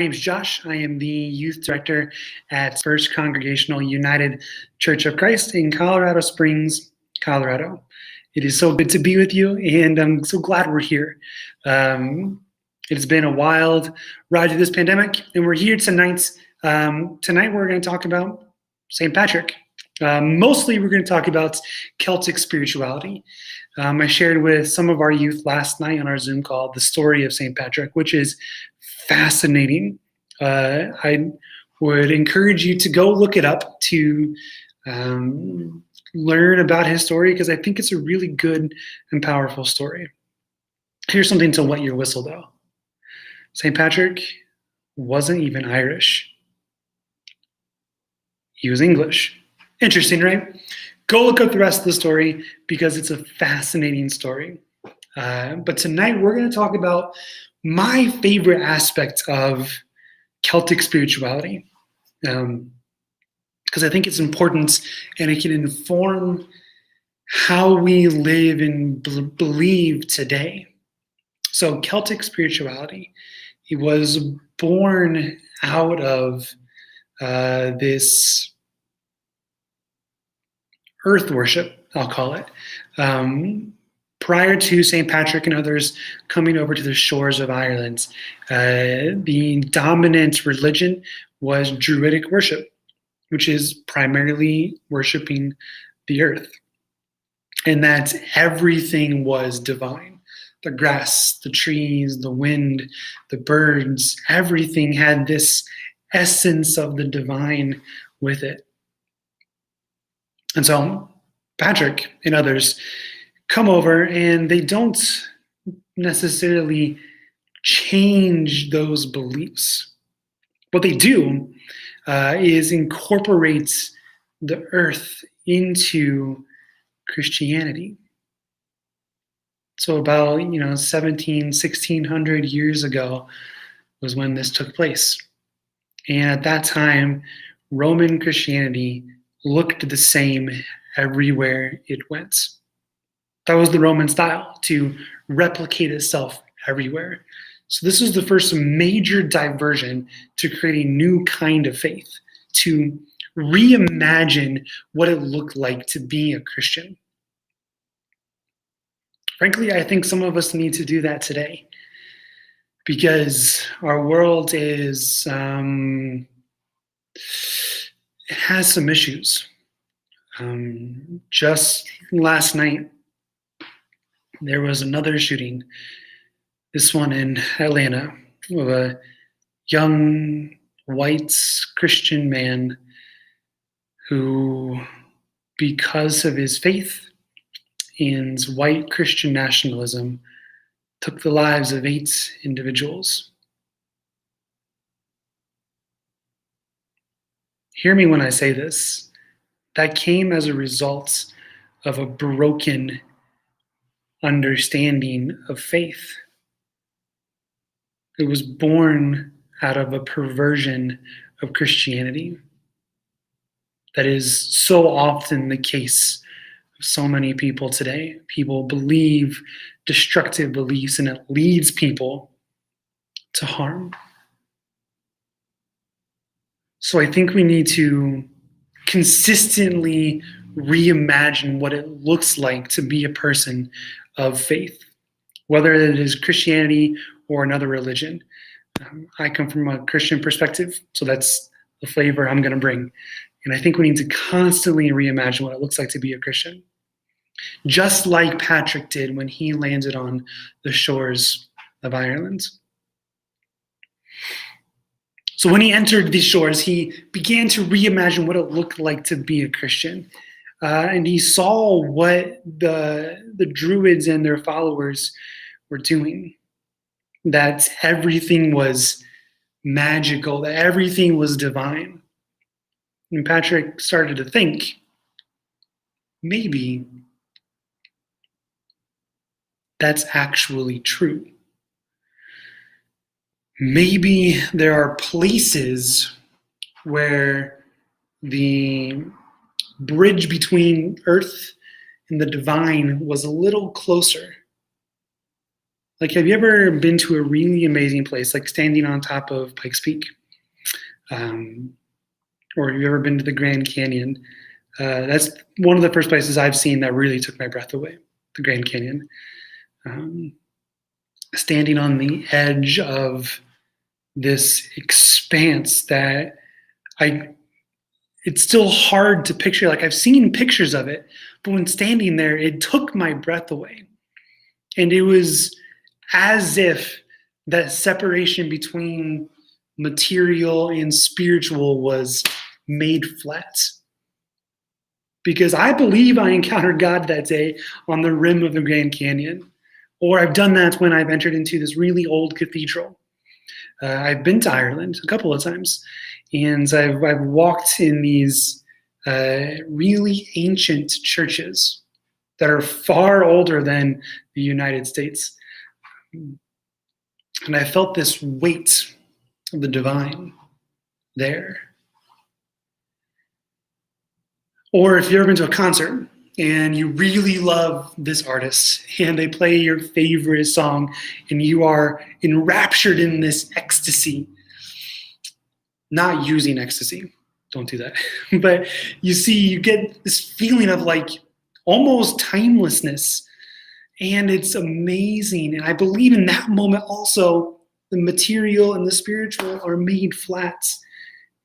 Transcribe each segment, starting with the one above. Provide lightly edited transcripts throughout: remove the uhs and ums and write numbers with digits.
name's Josh. I am the youth director at First Congregational United Church of Christ in Colorado Springs, Colorado. It is so good to be with you, and I'm so glad we're here. It's been a wild ride through this pandemic, and we're here tonight. Tonight we're going to talk about St. Patrick. Mostly we're going to talk about Celtic spirituality. I shared with some of our youth last night on our Zoom call the story of St. Patrick, which is fascinating. I would encourage you to go look it up to learn about his story, because I think it's a really good and powerful story. Here's something to wet your whistle, though. St. Patrick wasn't even Irish. He was English. Interesting, right? Go look up the rest of the story, because it's a fascinating story. But tonight we're going to talk about my favorite aspect of Celtic spirituality, because I think it's important and it can inform how we live and believe today. So Celtic spirituality, it was born out of this earth worship, I'll call it. Prior to St. Patrick and others coming over to the shores of Ireland, the dominant religion was Druidic worship, which is primarily worshiping the earth, and that everything was divine. The grass, the trees, the wind, the birds, everything had this essence of the divine with it. And so Patrick and others come over, and they don't necessarily change those beliefs. What they do is incorporate the earth into Christianity. So about 1600 years ago was when this took place. And at that time, Roman Christianity looked the same everywhere it went. That was the Roman style, to replicate itself everywhere. So this was the first major diversion to create a new kind of faith, to reimagine what it looked like to be a Christian. Frankly, I think some of us need to do that today, because our world is, it has some issues. Just last night, there was another shooting, this one in Atlanta, of a young white Christian man who, because of his faith and white Christian nationalism, took the lives of 8 individuals. Hear me when I say this. That came as a result of a broken understanding of faith. It was born out of a perversion of Christianity. That is so often the case of so many people today. People believe destructive beliefs, and it leads people to harm. So I think we need to consistently reimagine what it looks like to be a person of faith, whether it is Christianity or another religion. I come from a Christian perspective, so that's the flavor I'm going to bring. And I think we need to constantly reimagine what it looks like to be a Christian, just like Patrick did when he landed on the shores of Ireland. So when he entered these shores, he began to reimagine what it looked like to be a Christian. And he saw what the Druids and their followers were doing, that everything was magical, that everything was divine. And Patrick started to think, maybe that's actually true. Maybe there are places where the bridge between earth and the divine was a little closer. Like, have you ever been to a really amazing place, like standing on top of Pikes Peak? Or have you ever been to the Grand Canyon? That's one of the first places I've seen that really took my breath away, the Grand Canyon. Standing on the edge of this expanse that it's still hard to picture. Like, I've seen pictures of it, but when standing there, it took my breath away. And it was as if that separation between material and spiritual was made flat. Because I believe I encountered God that day on the rim of the Grand Canyon. Or I've done that when I've entered into this really old cathedral. I've been to Ireland a couple of times, and I've walked in these really ancient churches that are far older than the United States. And I felt this weight of the divine there. Or if you've ever been to a concert and you really love this artist and they play your favorite song and you are enraptured in this ecstasy, not using ecstasy, don't do that. But you get this feeling of like almost timelessness, and it's amazing. And I believe in that moment also the material and the spiritual are made flat,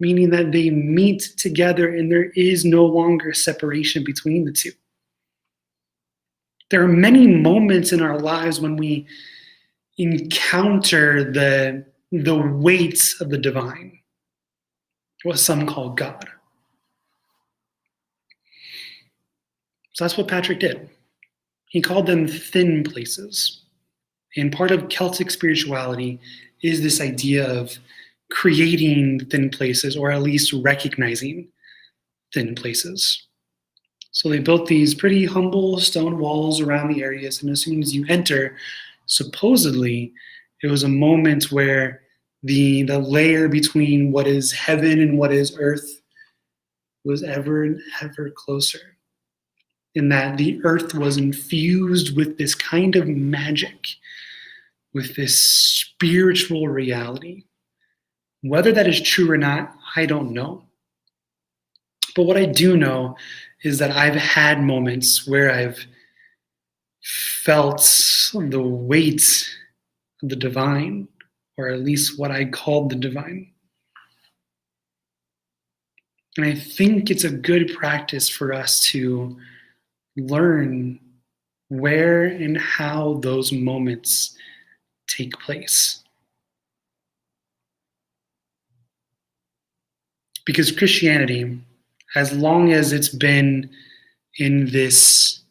meaning that they meet together and there is no longer separation between the two. There are many moments in our lives when we encounter the weight of the divine, what some call God. So that's what Patrick did. He called them thin places. And part of Celtic spirituality is this idea of creating thin places, or at least recognizing thin places. So they built these pretty humble stone walls around the areas, and as soon as you enter, supposedly it was a moment where the layer between what is heaven and what is earth was ever and ever closer, in that the earth was infused with this kind of magic, with this spiritual reality. Whether that is true or not, I don't know. But what I do know is that I've had moments where I've felt the weight of the divine, or at least what I called the divine. And I think it's a good practice for us to learn where and how those moments take place. Because Christianity, as long as it's been in this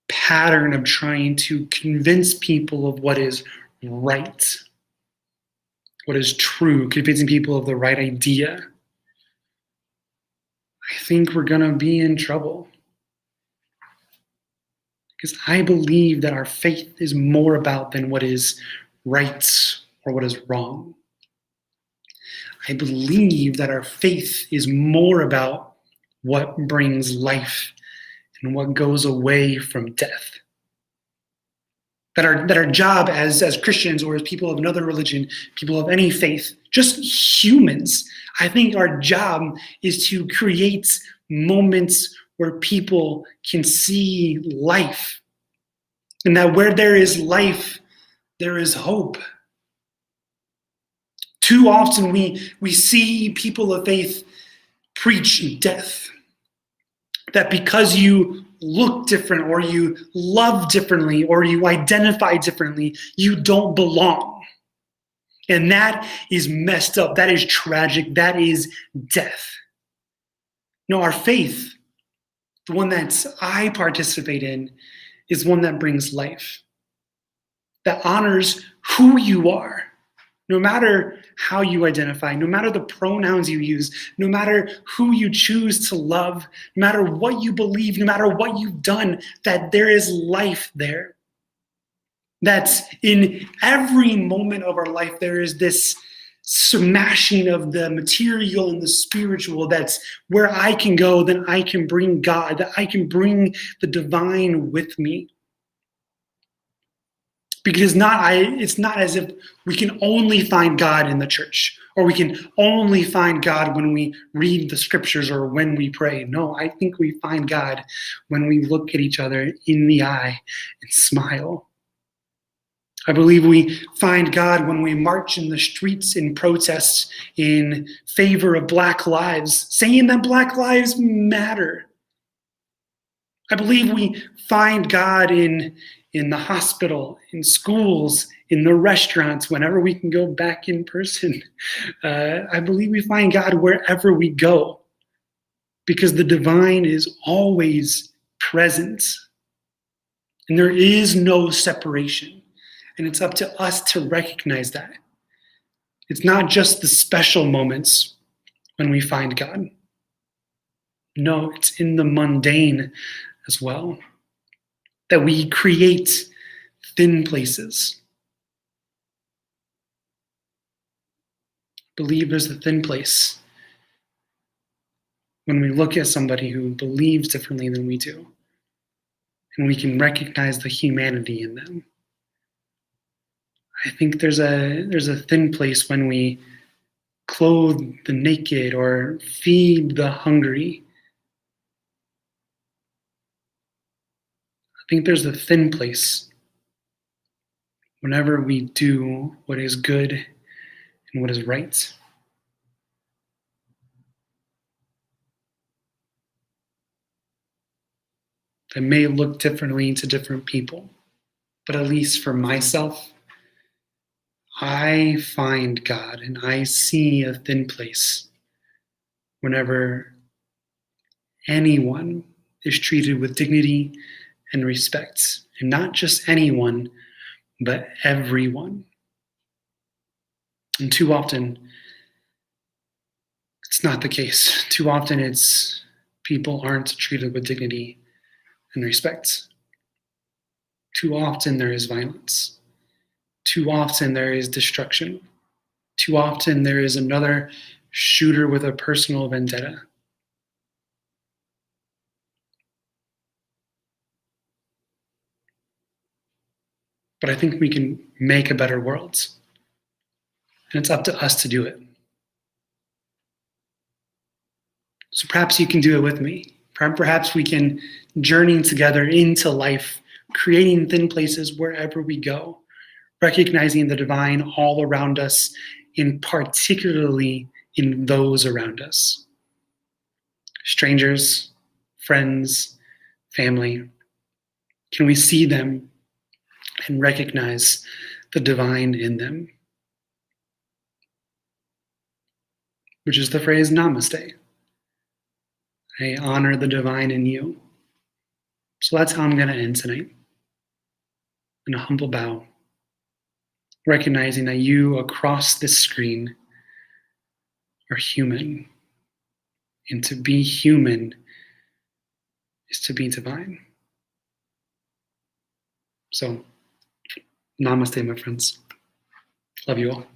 pattern of trying to convince people of what is right, what is true, convincing people of the right idea, I think we're going to be in trouble. Because I believe that our faith is more about than what is right or what is wrong. I believe that our faith is more about what brings life and what goes away from death. That our job as Christians, or as people of another religion, people of any faith, just humans, I think our job is to create moments where people can see life. And that where there is life, there is hope. Too often we see people of faith preach death. That because you look different, or you love differently, or you identify differently, you don't belong. And that is messed up. That is tragic. That is death. No, our faith, the one that I participate in, is one that brings life. That honors who you are. No matter how you identify, no matter the pronouns you use, no matter who you choose to love, no matter what you believe, no matter what you've done, that there is life there. That in every moment of our life, there is this smashing of the material and the spiritual. That's where I can go, then I can bring God, that I can bring the divine with me. Because it's not as if we can only find God in the church, or we can only find God when we read the scriptures or when we pray. No, I think we find God when we look at each other in the eye and smile. I believe we find God when we march in the streets in protests in favor of Black lives, saying that Black lives matter. I believe we find God in the hospital, in schools, in the restaurants, whenever we can go back in person. I believe we find God wherever we go, because the divine is always present. And there is no separation. And it's up to us to recognize that. It's not just the special moments when we find God. No, it's in the mundane as well, that we create thin places. I believe there's a thin place when we look at somebody who believes differently than we do, and we can recognize the humanity in them. I think there's a thin place when we clothe the naked or feed the hungry. I think there's a thin place whenever we do what is good and what is right. That may look differently to different people, but at least for myself, I find God and I see a thin place whenever anyone is treated with dignity and respect. And not just anyone, but everyone. And too often, it's not the case. Too often, it's people aren't treated with dignity and respect. Too often, there is violence. Too often, there is destruction. Too often, there is another shooter with a personal vendetta. But I think we can make a better world. And it's up to us to do it. So perhaps you can do it with me. Perhaps we can journey together into life, creating thin places wherever we go, recognizing the divine all around us, and particularly in those around us. Strangers, friends, family. Can we see them and recognize the divine in them? Which is the phrase namaste. I honor the divine in you. So that's how I'm going to end tonight. In a humble bow, recognizing that you across this screen are human. And to be human is to be divine. So, namaste, my friends. Love you all.